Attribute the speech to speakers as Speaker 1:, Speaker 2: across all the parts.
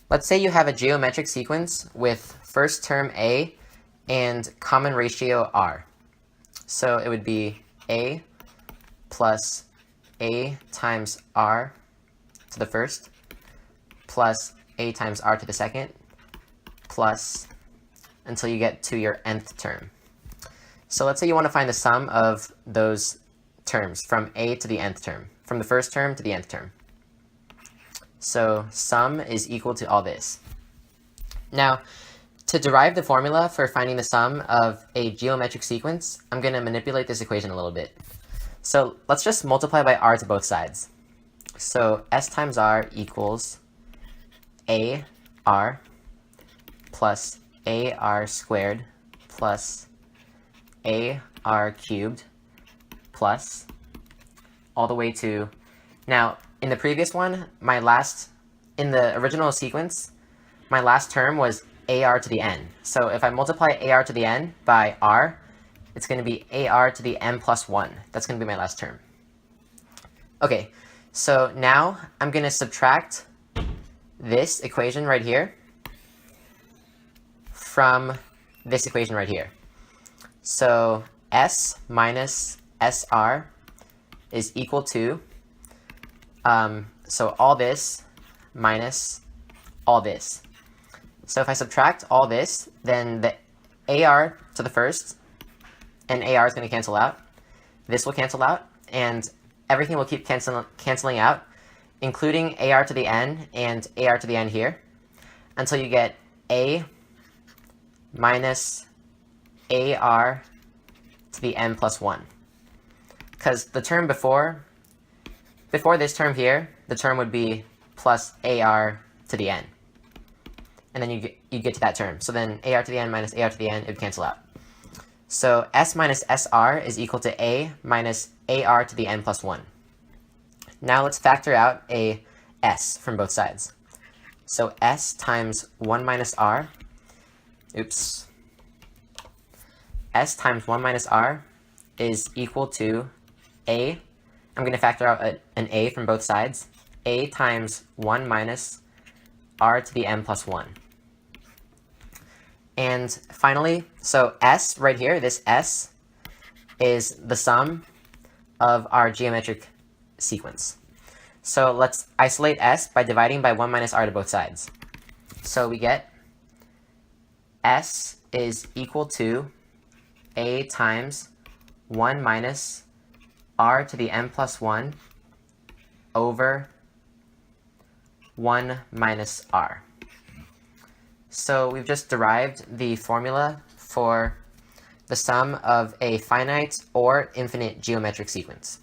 Speaker 1: Let's say you have a geometric sequence with first term a and common ratio r. So it would be a plus a times r to the first plus a times r to the second plus until you get to your nth term. So let's say you want to find the sum of those terms from a to the nth term, from the first term to the nth term. So sum is equal to all this. Now, to derive the formula for finding the sum of a geometric sequence, I'm going to manipulate this equation a little bit. So let's just multiply by r to both sides. So s times r equals ar plus ar squared plus ar cubed plus all the way to, now in the previous one, in the original sequence, my last term was ar to the n. So if I multiply ar to the n by r, it's going to be ar to the n plus 1. That's going to be my last term. Okay, so now I'm going to subtract this equation right here from this equation right here. So s minus sr is equal to, so all this minus all this. So if I subtract all this, then the ar to the first and ar is going to cancel out. This will cancel out, and everything will keep canceling out, including ar to the n and ar to the n here, until you get a minus ar to the n plus 1. Because the term before this term here, the term would be plus ar to the n. And then you get to that term. So then ar to the n minus ar to the n, it would cancel out. So s minus sr is equal to a minus ar to the n plus 1. Now let's factor out a s from both sides. So s times 1 minus r, s times 1 minus r is equal to a, I'm going to factor out an a from both sides, a times 1 minus r to the n plus 1. And finally, so s right here, this s is the sum of our geometric sequence. So let's isolate s by dividing by 1 minus r to both sides. So we get s is equal to a times 1 minus r to the n plus 1 over 1 minus r. So we've just derived the formula for the sum of a finite or infinite geometric sequence.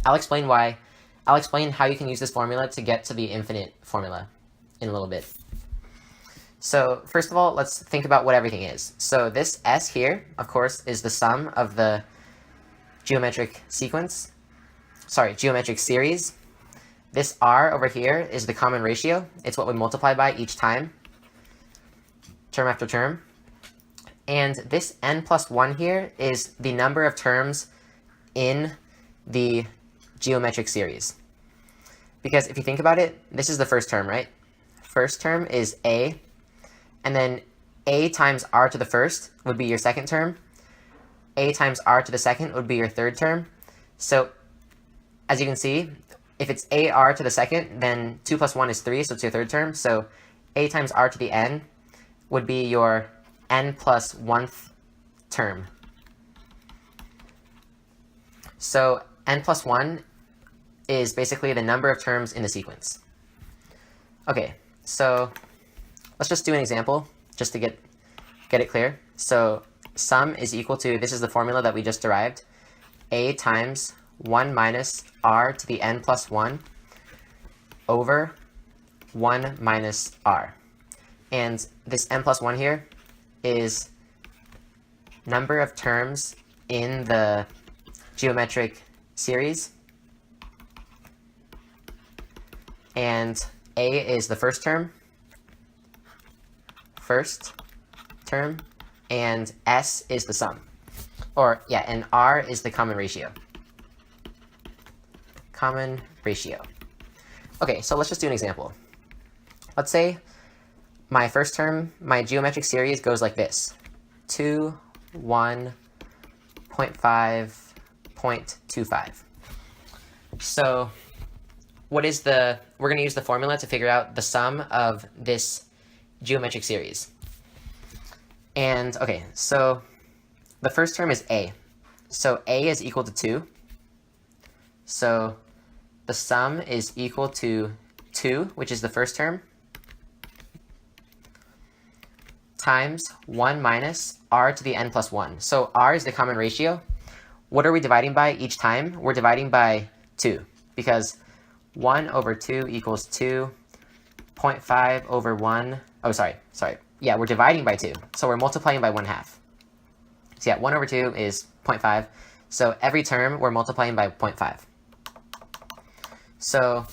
Speaker 1: I'll explain how you can use this formula to get to the infinite formula in a little bit. So first of all, let's think about what everything is. So this s here, of course, is the sum of the geometric series. This r over here is the common ratio. It's what we multiply by each time, term after term. And this n plus 1 here is the number of terms in the geometric series. Because if you think about it, this is the first term, right? First term is a, and then a times r to the first would be your second term. A times r to the second would be your third term. So as you can see, if it's ar to the second, then 2 plus 1 is 3, so it's your third term. So a times r to the n would be your n plus 1th term. So n plus 1 is basically the number of terms in the sequence. Okay, so let's just do an example just to get it clear. So sum is equal to, this is the formula that we just derived, a times 1 minus r to the n plus 1 over 1 minus r. And this n plus 1 here is number of terms in the geometric series. And a is the first term, and s is the sum. And r is the common ratio. Okay, so let's just do an example. let's say my first term, my geometric series goes like this. 2, 1, 0.5, 0.25. So we're going to use the formula to figure out the sum of this geometric series. And okay, so the first term is a. So a is equal to 2. So the sum is equal to 2, which is the first term, times 1 minus r to the n plus 1. So r is the common ratio. What are we dividing by each time? We're dividing by 2, because 1 over 2 equals 2, 0.5 over 1, oh, sorry. Yeah, we're dividing by 2, so we're multiplying by 1/2. So yeah, 1 over 2 is 0.5, so every term we're multiplying by 0.5. So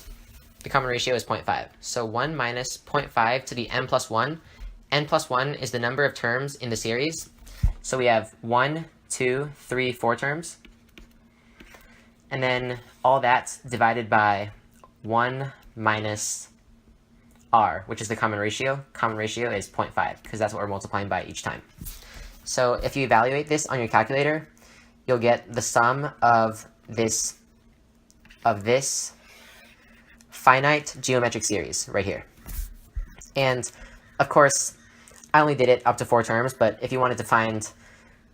Speaker 1: the common ratio is 0.5. So 1 minus 0.5 to the n plus 1. N plus 1 is the number of terms in the series. So we have 1, 2, 3, 4 terms. And then all that's divided by 1 minus r, which is the common ratio. Common ratio is 0.5, because that's what we're multiplying by each time. So if you evaluate this on your calculator, you'll get the sum of this finite geometric series right here. And of course, I only did it up to 4 terms, but if you wanted to find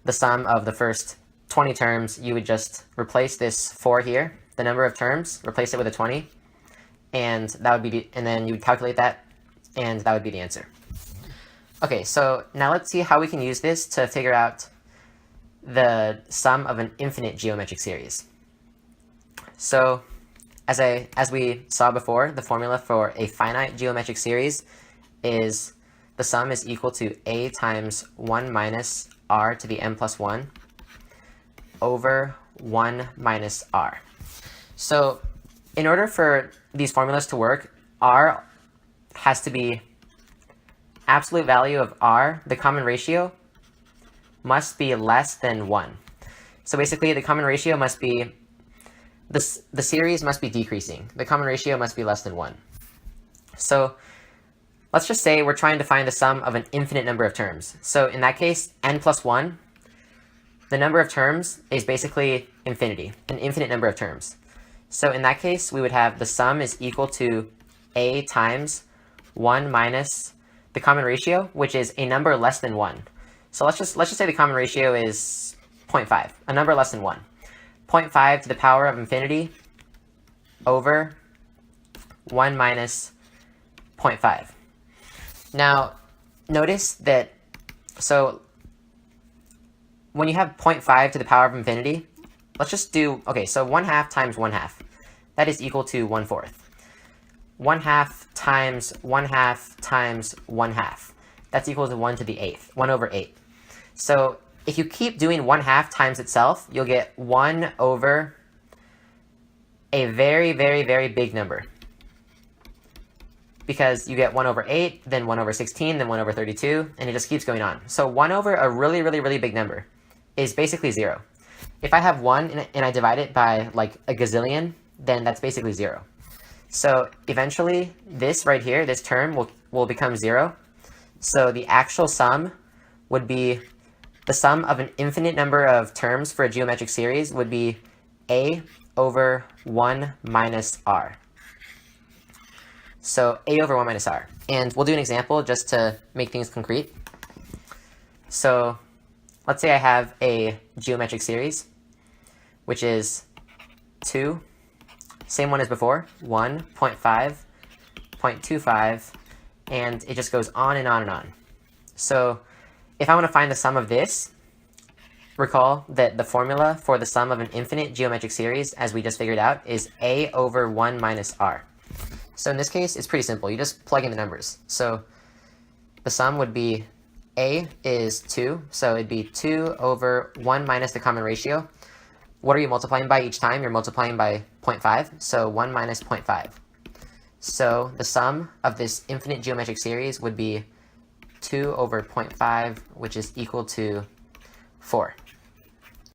Speaker 1: the sum of the first 20 terms, you would just replace this 4 here, the number of terms, replace it with a 20, and that would be, and then you would calculate that, and that would be the answer. Okay, so now let's see how we can use this to figure out the sum of an infinite geometric series. So as we saw before, the formula for a finite geometric series is the sum is equal to a times 1 minus r to the n plus 1 over 1 minus r. So in order for these formulas to work, r has to be absolute value of r, the common ratio, must be less than 1. So basically the common ratio must be, the series must be decreasing. The common ratio must be less than 1. So let's just say we're trying to find the sum of an infinite number of terms. So in that case, n plus 1, the number of terms is basically infinity, an infinite number of terms. So in that case, we would have the sum is equal to a times 1 minus the common ratio, which is a number less than 1. So let's just say the common ratio is 0.5, a number less than 1. 0.5 to the power of infinity over 1 minus 0.5. Now, notice that, so when you have 0.5 to the power of infinity, let's just do, okay, so 1/2 times 1/2, that is equal to 1/4. 1/2 times 1/2 times 1/2, that's equal to 1 to the 8th, 1 over 8. So if you keep doing 1/2 times itself, you'll get 1 over a very, very, very big number. Because you get 1 over 8, then 1 over 16, then 1 over 32, and it just keeps going on. So 1 over a really, really, really big number is basically 0. If I have 1 and I divide it by like a gazillion, then that's basically 0. So eventually, this right here, this term will become 0. So the actual sum would be, the sum of an infinite number of terms for a geometric series would be a over 1 minus r. So a over 1 minus r. And we'll do an example just to make things concrete. So let's say I have a geometric series, which is 2, same one as before, 1, 0.5, 0.25, and it just goes on and on and on. So if I want to find the sum of this, recall that the formula for the sum of an infinite geometric series, as we just figured out, is a over 1 minus r. So in this case, it's pretty simple. You just plug in the numbers. So the sum would be, a is 2, so it'd be 2 over 1 minus the common ratio. What are you multiplying by each time? You're multiplying by 0.5, so 1 minus 0.5. So the sum of this infinite geometric series would be 2 over 0.5, which is equal to 4.